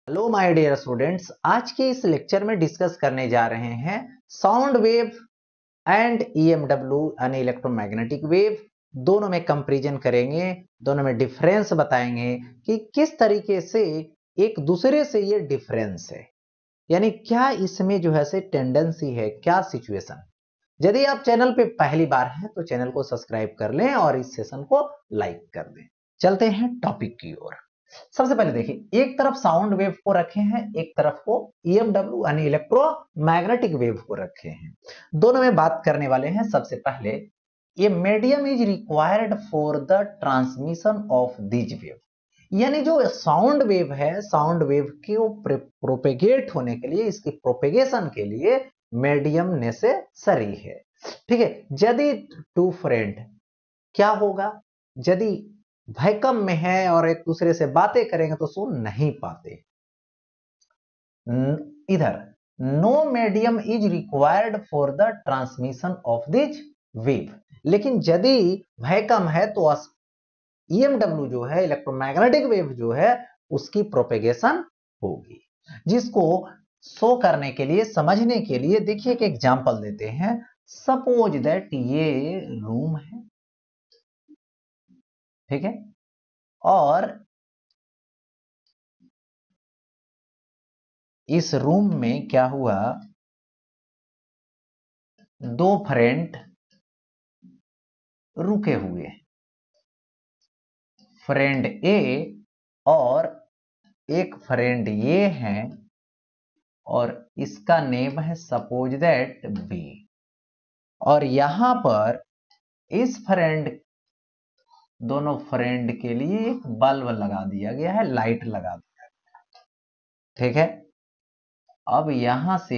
Hello my dear students, आज के इस लेक्चर में डिस्कस करने जा रहे हैं साउंड वेव एंड ईएमडब्ल्यू यानी इलेक्ट्रोमैग्नेटिक वेव। दोनों में कंपैरिजन करेंगे, दोनों में डिफरेंस बताएंगे कि किस तरीके से एक दूसरे से ये डिफरेंस है, यानी क्या इसमें जो है से टेंडेंसी है, क्या सिचुएशन। यदि आप चैनल पे पहली बार हैं तो चैनल को सब्सक्राइब कर लें और इस सेशन को लाइक कर दें। चलते हैं टॉपिक की ओर। सबसे पहले देखिए, एक तरफ साउंड वेव को रखे हैं, एक तरफ को ईएमडब्ल्यू यानी इलेक्ट्रोमैग्नेटिक वेव को रखे हैं। दोनों में बात करने वाले हैं। सबसे पहले, ये medium is required for the transmission of this wave, यानी जो साउंड वेव है, साउंड वेव की प्रोपेगेट होने के लिए, इसकी प्रोपेगेशन के लिए मीडियम नेसेसरी है। ठीक है। यदि टू फ्रेंड, क्या होगा, यदि वैक्यूम में है और एक दूसरे से बातें करेंगे तो सुन नहीं पाते। इधर no medium is required for the transmission of this wave, लेकिन यदि वैक्यूम है तो ईएमडब्ल्यू जो है, इलेक्ट्रोमैग्नेटिक वेव जो है, उसकी प्रोपेगेशन होगी। जिसको शो करने के लिए, समझने के लिए देखिए एक एग्जांपल देते हैं। सपोज दैट ये रूम है, ठीक है, और इस रूम में क्या हुआ, दो फ्रेंड रुके हुए, फ्रेंड ए और एक फ्रेंड ये हैं, और इसका नेम है सपोज दैट बी। और यहां पर इस फ्रेंड, दोनों फ्रेंड के लिए एक बल्ब लगा दिया गया है, लाइट लगा दिया गया है, ठीक है। अब यहां से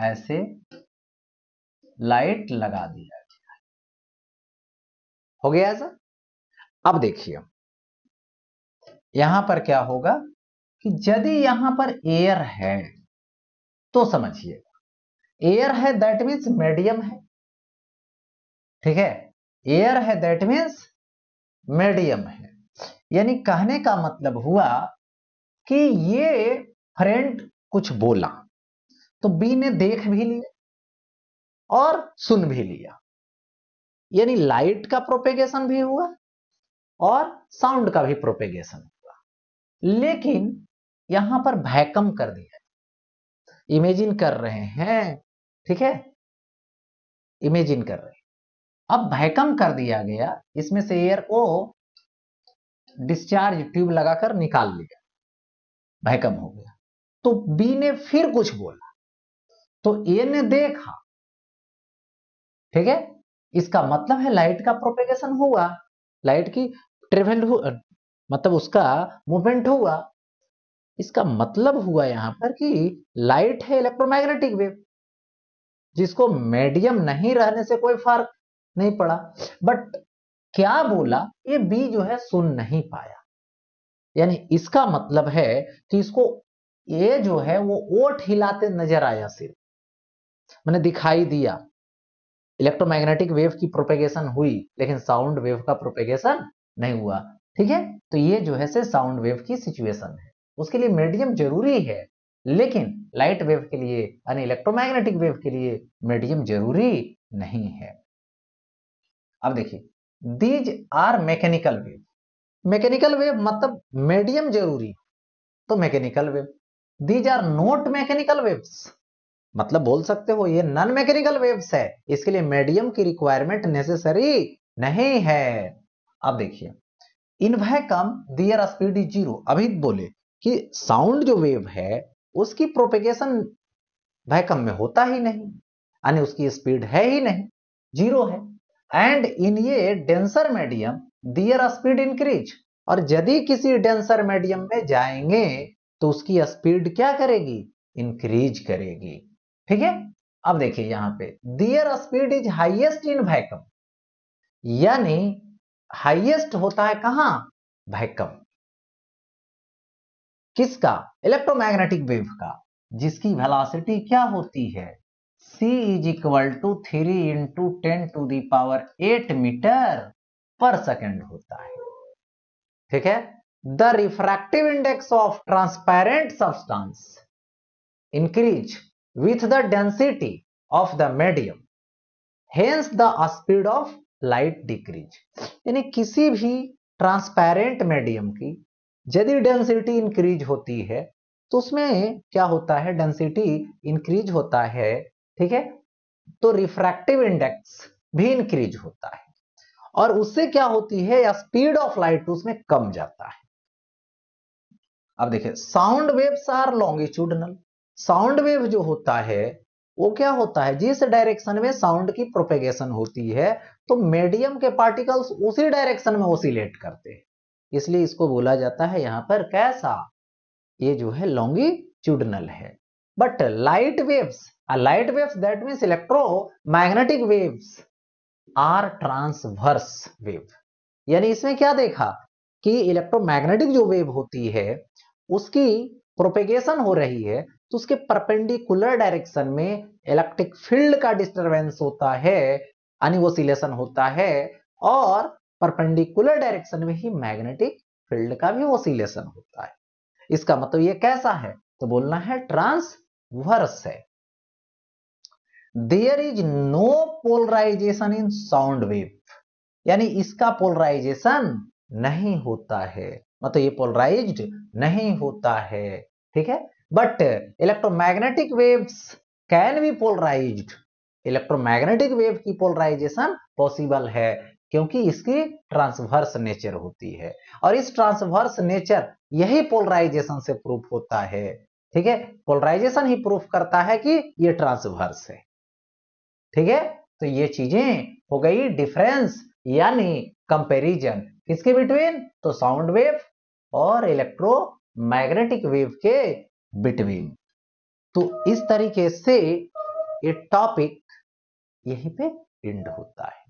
ऐसे लाइट लगा दिया गया, हो गया ऐसा। अब देखिए यहां पर क्या होगा कि यदि यहां पर एयर है तो समझिए, एयर है दैट मीन्स मीडियम है, ठीक है। एयर है दैट मीन्स मीडियम है, यानी कहने का मतलब हुआ कि ये फ्रेंड कुछ बोला तो बी ने देख भी लिया और सुन भी लिया, यानी लाइट का प्रोपेगेशन भी हुआ और साउंड का भी प्रोपेगेशन हुआ। लेकिन यहां पर वैक्यूम कर दिया, इमेजिन कर रहे हैं, ठीक है, इमेजिन कर रहे हैं। अब वैक्यूम कर दिया गया, इसमें से एयर को डिस्चार्ज ट्यूब लगाकर निकाल लिया, वैक्यूम हो गया। तो बी ने फिर कुछ बोला तो ए ने देखा, ठीक है। इसका मतलब है लाइट का प्रोपेगेशन हुआ, लाइट की ट्रेवल मतलब उसका मूवमेंट हुआ। इसका मतलब हुआ यहां पर कि लाइट है इलेक्ट्रोमैग्नेटिक वेव, जिसको मीडियम नहीं रहने से कोई फर्क नहीं पड़ा। बट क्या बोला, ये बी जो है सुन नहीं पाया, यानी इसका मतलब है कि इसको ये जो है वो ओठ हिलाते नजर आया, सिर्फ मैंने दिखाई दिया। इलेक्ट्रोमैग्नेटिक वेव की प्रोपेगेशन हुई लेकिन साउंड वेव का प्रोपेगेशन नहीं हुआ, ठीक है। तो ये जो है से साउंड वेव की सिचुएशन है। उसके लिए मीडियम जरूरी है, लेकिन लाइट वेव के लिए यानी इलेक्ट्रोमैग्नेटिक वेव के लिए मीडियम जरूरी नहीं है। अब देखिए, these are mechanical wave. Mechanical wave मतलब मीडियम जरूरी तो mechanical wave. These are not mechanical waves, मतलब बोल सकते हो ये नॉन मैकेनिकल वेव्स है, इसके लिए मीडियम की रिक्वायरमेंट नेसेसरी नहीं है। अब देखिए, in vacuum there speed is zero. अभी बोले कि साउंड जो वेव है उसकी प्रोपेगेशन वैक्यूम में होता ही नहीं, यानी उसकी स्पीड है ही नहीं, जीरो है। एंड इन ये denser medium there speed increase, और यदि किसी डेंसर मीडियम में जाएंगे तो उसकी स्पीड क्या करेगी, इंक्रीज करेगी, ठीक है। अब देखिए यहां पे there speed is highest in vacuum, यानी हाईएस्ट होता है कहां, वैक्यूम। किसका, इलेक्ट्रोमैग्नेटिक वेव का, जिसकी वेलोसिटी क्या होती है, c is equal to 3 × 10⁸ metre per second होता है, ठीक है। The refractive index of transparent substance increase with the density of the medium, hence the speed of light decrease. यानी किसी भी ट्रांसपेरेंट मीडियम की यदि डेंसिटी इंक्रीज होती है तो उसमें क्या होता है, डेंसिटी इंक्रीज होता है, ठीक है, तो रिफ्रैक्टिव इंडेक्स भी इंक्रीज होता है और उससे क्या होती है, स्पीड ऑफ लाइट उसमें कम जाता है। अब देखिए sound waves are longitudinal. Sound wave जो होता है वो क्या होता है, जिस डायरेक्शन में साउंड की प्रोपेगेशन होती है तो मीडियम के पार्टिकल्स उसी डायरेक्शन में ओसिलेट करते हैं, इसलिए इसको बोला जाता है यहां पर कैसा, ये जो है लॉन्गिट्यूडनल है। But light waves that means electromagnetic waves are transverse wave. यानी इसमें क्या देखा कि इलेक्ट्रोमैग्नेटिक जो वेव होती है उसकी प्रोपेगेशन हो रही है तो उसके परपेंडिकुलर डायरेक्शन में इलेक्ट्रिक फील्ड का डिस्टरबेंस होता है, यानी ओसिलेशन होता है, और परपेंडिकुलर डायरेक्शन में ही मैग्नेटिक फील्ड का भी ओसिलेशन होता है। इसका मतलब ये कैसा है, तो बोलना है ट्रांसवर्स है। There is no polarisation in sound wave, यानी इसका पोलराइजेशन नहीं होता है, मतलब ये पोलराइज्ड नहीं होता है, ठीक है। But electromagnetic waves can be polarised, electromagnetic wave की पोलराइजेशन पॉसिबल है क्योंकि इसकी ट्रांसवर्स नेचर होती है और इस ट्रांसवर्स नेचर यही पोलराइजेशन से प्रूफ होता है, ठीक है। पोलराइजेशन ही प्रूफ करता है कि ये ट्रांसवर्स है, ठीक है। तो ये चीजें हो गई डिफरेंस यानी कंपैरिजन किसके बिटवीन, तो साउंड वेव और इलेक्ट्रोमैग्नेटिक वेव के बिटवीन। तो इस तरीके से ये टॉपिक यहीं पे एंड होता है।